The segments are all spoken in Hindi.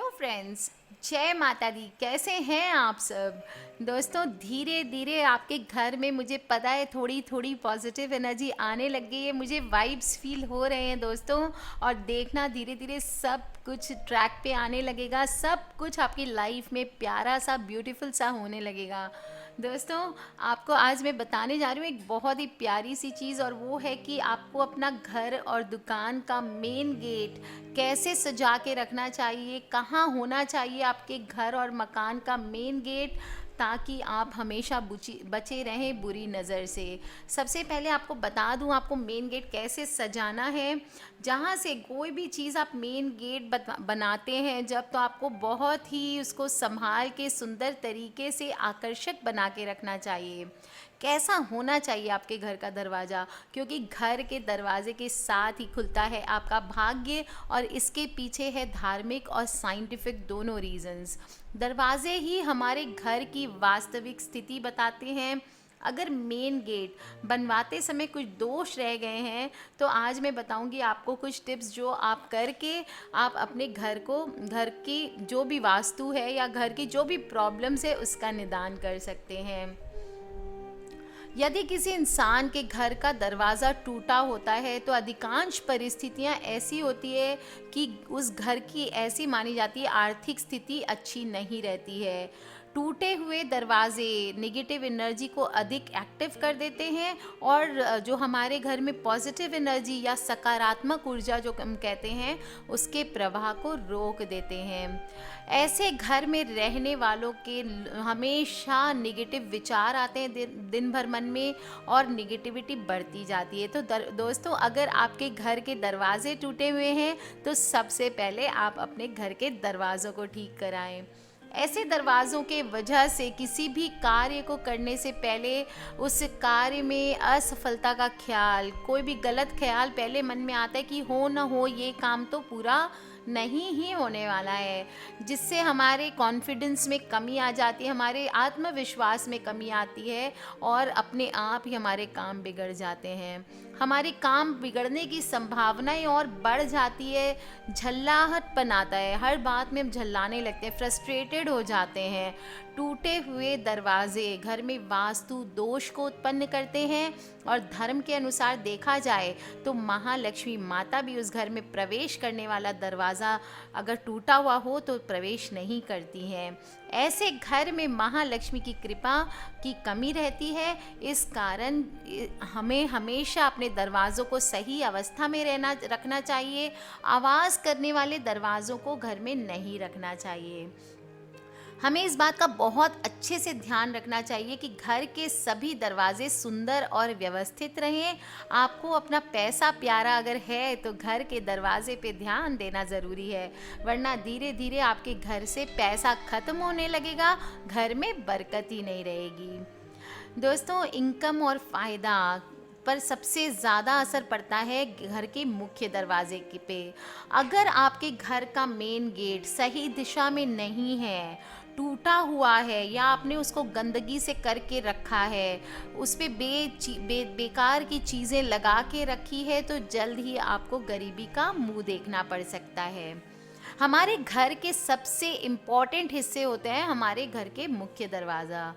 Hello friends. जय माता दी। कैसे हैं आप सब दोस्तों? धीरे धीरे आपके घर में मुझे पता है थोड़ी थोड़ी पॉजिटिव एनर्जी आने लग गई है। मुझे वाइब्स फील हो रहे हैं दोस्तों। और देखना धीरे धीरे सब कुछ ट्रैक पे आने लगेगा। सब कुछ आपकी लाइफ में प्यारा सा ब्यूटीफुल सा होने लगेगा दोस्तों। आपको आज मैं बताने जा रही हूँ एक बहुत ही प्यारी सी चीज़, और वो है कि आपको अपना घर और दुकान का मेन गेट कैसे सजा के रखना चाहिए, कहाँ होना चाहिए आपके घर और मकान का मेन गेट, ताकि आप हमेशा बचे रहें बुरी नज़र से। सबसे पहले आपको बता दूं आपको मेन गेट कैसे सजाना है। जहाँ से कोई भी चीज़ आप मेन गेट बनाते हैं जब, तो आपको बहुत ही उसको संभाल के सुंदर तरीके से आकर्षक बना के रखना चाहिए। कैसा होना चाहिए आपके घर का दरवाज़ा, क्योंकि घर के दरवाजे के साथ ही खुलता है आपका भाग्य, और इसके पीछे है धार्मिक और साइंटिफिक दोनों रीजंस। दरवाजे ही हमारे घर की वास्तविक स्थिति बताते हैं। अगर मेन गेट बनवाते समय कुछ दोष रह गए हैं, तो आज मैं बताऊंगी आपको कुछ टिप्स जो आप करके आप अपने घर की जो भी वास्तु है या घर की जो भी प्रॉब्लम्स है उसका निदान कर सकते हैं। यदि किसी इंसान के घर का दरवाज़ा टूटा होता है तो अधिकांश परिस्थितियां ऐसी होती है कि उस घर की ऐसी मानी जाती है आर्थिक स्थिति अच्छी नहीं रहती है। टूटे हुए दरवाजे नेगेटिव एनर्जी को अधिक एक्टिव कर देते हैं, और जो हमारे घर में पॉजिटिव एनर्जी या सकारात्मक ऊर्जा जो हम कहते हैं उसके प्रवाह को रोक देते हैं। ऐसे घर में रहने वालों के हमेशा नेगेटिव विचार आते हैं दिन भर मन में, और नेगेटिविटी बढ़ती जाती है। तो दोस्तों, अगर आपके घर के दरवाजे टूटे हुए हैं तो सबसे पहले आप अपने घर के दरवाज़ों को ठीक कराएं। ऐसे दरवाज़ों के वजह से किसी भी कार्य को करने से पहले उस कार्य में असफलता का ख्याल, कोई भी गलत ख्याल पहले मन में आता है कि हो ना हो ये काम तो पूरा नहीं ही होने वाला है, जिससे हमारे कॉन्फिडेंस में कमी आ जाती है, हमारे आत्मविश्वास में कमी आती है, और अपने आप ही हमारे काम बिगड़ जाते हैं। हमारे काम बिगड़ने की संभावनाएं और बढ़ जाती है। झल्लाहटपन आता है, हर बात में हम झल्लाने लगते हैं, फ्रस्ट्रेटेड हो जाते हैं। टूटे हुए दरवाजे घर में वास्तु दोष को उत्पन्न करते हैं, और धर्म के अनुसार देखा जाए तो महालक्ष्मी माता भी उस घर में प्रवेश करने वाला दरवाज़ा अगर टूटा हुआ हो तो प्रवेश नहीं करती हैं। ऐसे घर में महालक्ष्मी की कृपा की कमी रहती है। इस कारण हमें हमेशा अपने दरवाज़ों को सही अवस्था में रखना चाहिए। आवाज़ करने वाले दरवाज़ों को घर में नहीं रखना चाहिए। हमें इस बात का बहुत अच्छे से ध्यान रखना चाहिए कि घर के सभी दरवाजे सुंदर और व्यवस्थित रहें। आपको अपना पैसा प्यारा अगर है तो घर के दरवाजे पे ध्यान देना ज़रूरी है, वरना धीरे धीरे आपके घर से पैसा ख़त्म होने लगेगा, घर में बरकत ही नहीं रहेगी। दोस्तों, इनकम और फ़ायदा पर सबसे ज़्यादा असर पड़ता है घर के मुख्य दरवाजे पे। अगर आपके घर का मेन गेट सही दिशा में नहीं है, टूटा हुआ है, या आपने उसको गंदगी से करके रखा है, उस पर बेकार की चीज़ें लगा के रखी है, तो जल्द ही आपको गरीबी का मुंह देखना पड़ सकता है। हमारे घर के सबसे इम्पॉर्टेंट हिस्से होते हैं हमारे घर के मुख्य दरवाज़ा।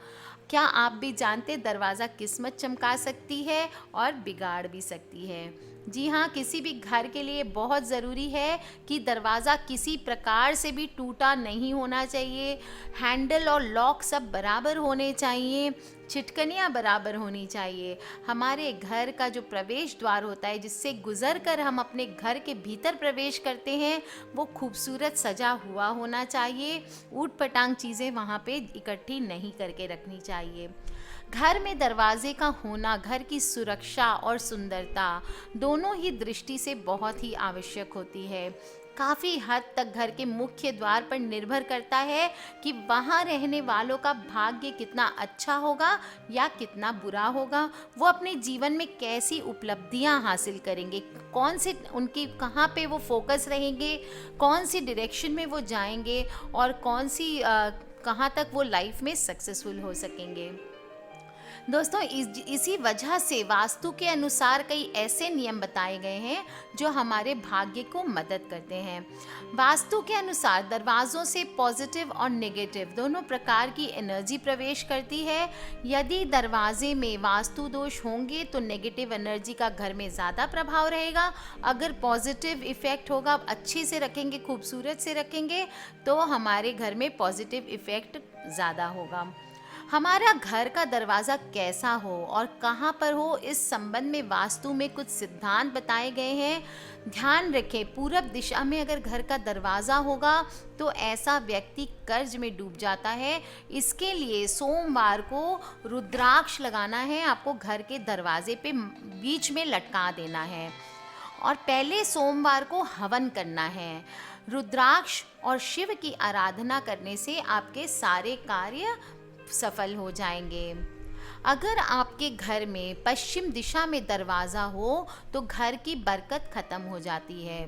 क्या आप भी जानते दरवाज़ा किस्मत चमका सकती है और बिगाड़ भी सकती है? जी हाँ, किसी भी घर के लिए बहुत ज़रूरी है कि दरवाज़ा किसी प्रकार से भी टूटा नहीं होना चाहिए। हैंडल और लॉक सब बराबर होने चाहिए, छिटकनियाँ बराबर होनी चाहिए। हमारे घर का जो प्रवेश द्वार होता है जिससे गुजर कर हम अपने घर के भीतर प्रवेश करते हैं, वो खूबसूरत सजा हुआ होना चाहिए। ऊट पटांग चीज़ें वहाँ पे इकट्ठी नहीं करके रखनी चाहिए। घर में दरवाजे का होना घर की सुरक्षा और सुंदरता दोनों ही दृष्टि से बहुत ही आवश्यक होती है। काफ़ी हद तक घर के मुख्य द्वार पर निर्भर करता है कि वहाँ रहने वालों का भाग्य कितना अच्छा होगा या कितना बुरा होगा। वो अपने जीवन में कैसी उपलब्धियाँ हासिल करेंगे, कौन से उनकी कहाँ पे वो फोकस रहेंगे, कौन सी डायरेक्शन में वो जाएंगे, और कौन सी कहाँ तक वो लाइफ में सक्सेसफुल हो सकेंगे। दोस्तों इसी वजह से वास्तु के अनुसार कई ऐसे नियम बताए गए हैं जो हमारे भाग्य को मदद करते हैं। वास्तु के अनुसार दरवाजों से पॉजिटिव और नेगेटिव दोनों प्रकार की एनर्जी प्रवेश करती है। यदि दरवाजे में वास्तु दोष होंगे तो नेगेटिव एनर्जी का घर में ज़्यादा प्रभाव रहेगा। अगर पॉजिटिव इफ़ेक्ट होगा, अच्छे से रखेंगे, खूबसूरत से रखेंगे, तो हमारे घर में पॉजिटिव इफ़ेक्ट ज़्यादा होगा। हमारा घर का दरवाज़ा कैसा हो और कहाँ पर हो, इस संबंध में वास्तु में कुछ सिद्धांत बताए गए हैं। ध्यान रखें, पूरब दिशा में अगर घर का दरवाज़ा होगा तो ऐसा व्यक्ति कर्ज में डूब जाता है। इसके लिए सोमवार को रुद्राक्ष लगाना है, आपको घर के दरवाजे पे बीच में लटका देना है और पहले सोमवार को हवन करना है। रुद्राक्ष और शिव की आराधना करने से आपके सारे कार्य सफल हो जाएंगे। अगर आपके घर में पश्चिम दिशा में दरवाज़ा हो तो घर की बरकत खत्म हो जाती है।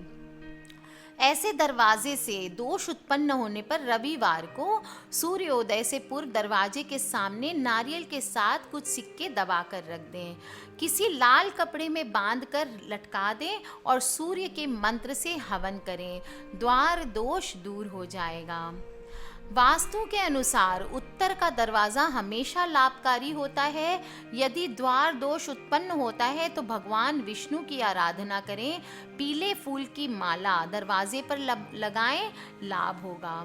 ऐसे दरवाजे से दोष उत्पन्न होने पर रविवार को सूर्योदय से पूर्व दरवाजे के सामने नारियल के साथ कुछ सिक्के दबा कर रख दें। किसी लाल कपड़े में बांध कर लटका दें और सूर्य के मंत्र से हवन करें। द्वार दोष दूर हो जाएगा। वास्तु के अनुसार उत्तर का दरवाज़ा हमेशा लाभकारी होता है। यदि द्वार दोष उत्पन्न होता है तो भगवान विष्णु की आराधना करें। पीले फूल की माला दरवाजे पर लगाएं, लाभ होगा।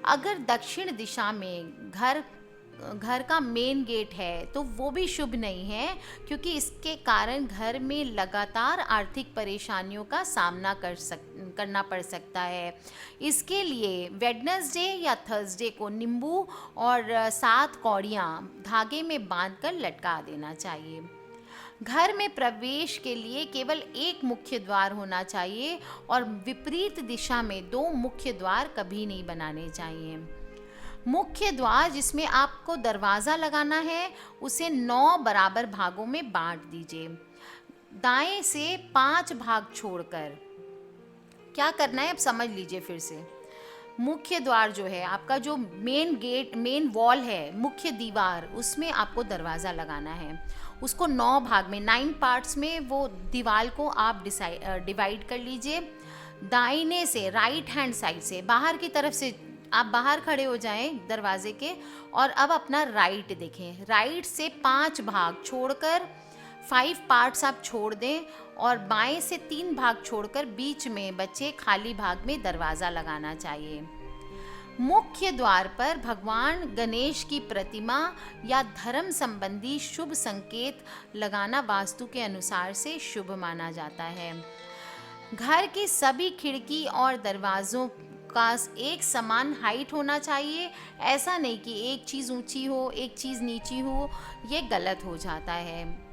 अगर दक्षिण दिशा में घर का मेन गेट है तो वो भी शुभ नहीं है, क्योंकि इसके कारण घर में लगातार आर्थिक परेशानियों का सामना करना पड़ सकता है। इसके लिए वेडनेसडे या थर्सडे को नींबू और 7 कौड़ियाँ धागे में बांधकर लटका देना चाहिए। घर में प्रवेश के लिए केवल एक मुख्य द्वार होना चाहिए और विपरीत दिशा में 2 मुख्य द्वार कभी नहीं बनाने चाहिए। मुख्य द्वार जिसमें आपको दरवाज़ा लगाना है उसे 9 बराबर भागों में बांट दीजिए। दाएं से 5 भाग छोड़कर क्या करना है, अब समझ लीजिए फिर से। मुख्य द्वार जो है, आपका जो मेन गेट, मेन वॉल है, मुख्य दीवार, उसमें आपको दरवाज़ा लगाना है। उसको 9 भाग में, 9 पार्ट्स में वो दीवार को आप डिवाइड कर लीजिए। दाहिने से, राइट हैंड साइड से, बाहर की तरफ से आप बाहर खड़े हो जाएं दरवाजे के और अब अपना राइट देखें। राइट से 5 भाग छोड़कर 5 पार्ट्स आप छोड़ दें और बाएं से 3 भाग छोड़कर बीच में बचे खाली भाग में दरवाज़ा लगाना चाहिए। मुख्य द्वार पर भगवान गणेश की प्रतिमा या धर्म संबंधी शुभ संकेत लगाना वास्तु के अनुसार से शुभ माना जाता है। घर की सभी खिड़की और दरवाज़ों का एक समान हाइट होना चाहिए। ऐसा नहीं कि एक चीज़ ऊंची हो, एक चीज़ नीची हो, ये गलत हो जाता है।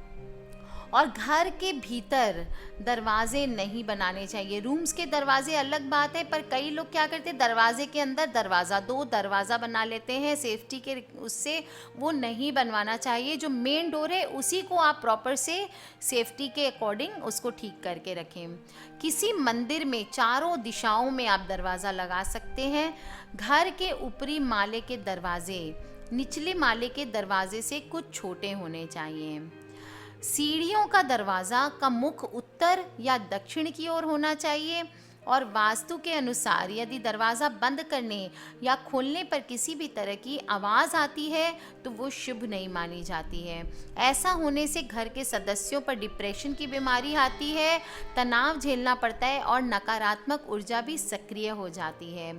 और घर के भीतर दरवाजे नहीं बनाने चाहिए। रूम्स के दरवाजे अलग बात है, पर कई लोग क्या करते हैं, दरवाजे के अंदर दरवाज़ा, 2 दरवाज़ा बना लेते हैं सेफ्टी के, उससे वो नहीं बनवाना चाहिए। जो मेन डोर है उसी को आप प्रॉपर से सेफ्टी के अकॉर्डिंग उसको ठीक करके रखें। किसी मंदिर में चारों दिशाओं में आप दरवाज़ा लगा सकते हैं। घर के ऊपरी माले के दरवाजे निचले माले के दरवाजे से कुछ छोटे होने चाहिए। सीढ़ियों का दरवाज़ा का मुख उत्तर या दक्षिण की ओर होना चाहिए। और वास्तु के अनुसार यदि दरवाज़ा बंद करने या खोलने पर किसी भी तरह की आवाज़ आती है तो वो शुभ नहीं मानी जाती है। ऐसा होने से घर के सदस्यों पर डिप्रेशन की बीमारी आती है, तनाव झेलना पड़ता है और नकारात्मक ऊर्जा भी सक्रिय हो जाती है।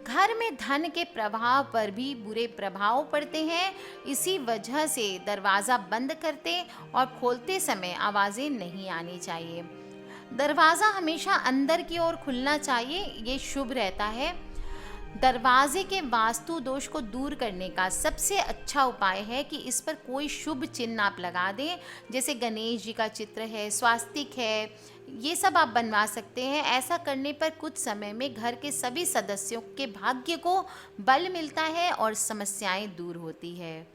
घर में धन के प्रभाव पर भी बुरे प्रभाव पड़ते हैं। इसी वजह से दरवाज़ा बंद करते और खोलते समय आवाज़ें नहीं आनी चाहिए। दरवाज़ा हमेशा अंदर की ओर खुलना चाहिए, ये शुभ रहता है। दरवाजे के वास्तु दोष को दूर करने का सबसे अच्छा उपाय है कि इस पर कोई शुभ चिन्ह आप लगा दें, जैसे गणेश जी का चित्र है, स्वास्तिक है, ये सब आप बनवा सकते हैं। ऐसा करने पर कुछ समय में घर के सभी सदस्यों के भाग्य को बल मिलता है और समस्याएं दूर होती है।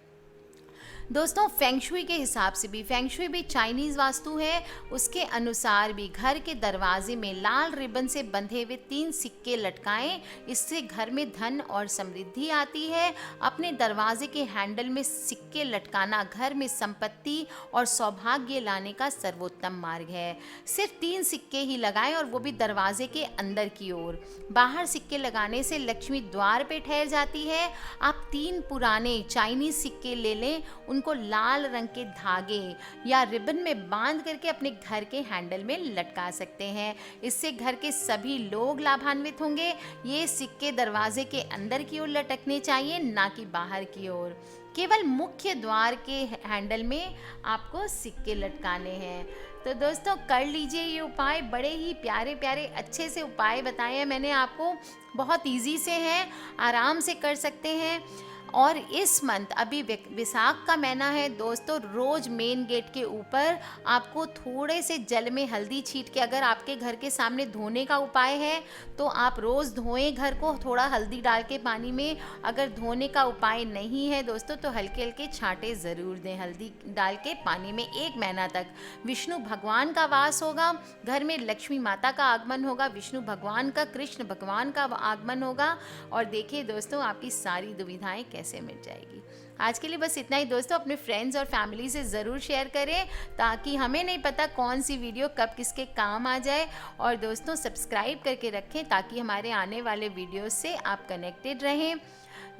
दोस्तों फेंग शुई के हिसाब से भी, फेंग शुई भी चाइनीज़ वास्तु है, उसके अनुसार भी घर के दरवाजे में लाल रिबन से बंधे हुए 3 सिक्के लटकाएं। इससे घर में धन और समृद्धि आती है। अपने दरवाजे के हैंडल में सिक्के लटकाना घर में संपत्ति और सौभाग्य लाने का सर्वोत्तम मार्ग है। सिर्फ 3 सिक्के ही लगाएं और वो भी दरवाजे के अंदर की ओर। बाहर सिक्के लगाने से लक्ष्मी द्वार पे ठहर जाती है। आप 3 पुराने चाइनीज सिक्के ले लें, उनको लाल रंग के धागे या रिबन में बांध करके अपने घर के हैंडल में लटका सकते हैं। इससे घर के सभी लोग लाभान्वित होंगे। ये सिक्के दरवाजे के अंदर की ओर लटकने चाहिए, ना कि बाहर की ओर। केवल मुख्य द्वार के हैंडल में आपको सिक्के लटकाने हैं। तो दोस्तों कर लीजिए ये उपाय, बड़े ही प्यारे प्यारे अच्छे से उपाय बताए हैं मैंने आपको, बहुत इजी से हैं, आराम से कर सकते हैं। और इस मंथ अभी विसाख का महीना है दोस्तों, रोज़ मेन गेट के ऊपर आपको थोड़े से जल में हल्दी छीट के, अगर आपके घर के सामने धोने का उपाय है तो आप रोज़ धोएं घर को थोड़ा हल्दी डाल के पानी में। अगर धोने का उपाय नहीं है दोस्तों तो हल्के हल्के छांटे ज़रूर दें हल्दी डाल के पानी में। 1 महीना तक विष्णु भगवान का वास होगा घर में, लक्ष्मी माता का आगमन होगा, विष्णु भगवान का, कृष्ण भगवान का आगमन होगा। और देखिए दोस्तों आपकी सारी दुविधाएं कैसे मिट जाएगी। आज के लिए बस इतना ही दोस्तों, अपने फ्रेंड्स और फैमिली से ज़रूर शेयर करें ताकि हमें नहीं पता कौन सी वीडियो कब किसके काम आ जाए। और दोस्तों सब्सक्राइब करके रखें ताकि हमारे आने वाले वीडियो से आप कनेक्टेड रहें।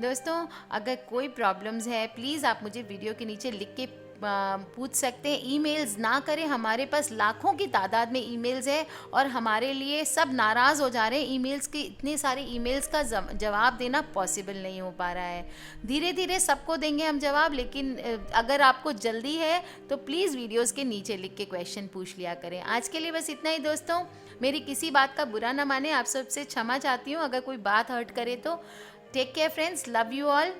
दोस्तों अगर कोई प्रॉब्लम्स है प्लीज़ आप मुझे वीडियो के नीचे लिख के पूछ सकते हैं। ईमेल्स ना करें, हमारे पास लाखों की तादाद में ईमेल्स है और हमारे लिए सब नाराज़ हो जा रहे हैं। ईमेल्स के इतने सारे ईमेल्स का जवाब देना पॉसिबल नहीं हो पा रहा है। धीरे धीरे सबको देंगे हम जवाब, लेकिन अगर आपको जल्दी है तो प्लीज़ वीडियोस के नीचे लिख के क्वेश्चन पूछ लिया करें। आज के लिए बस इतना ही दोस्तों, मेरी किसी बात का बुरा ना माने, आप सबसे क्षमा चाहती हूँ अगर कोई बात हर्ट करे तो। Take care friends, love you all.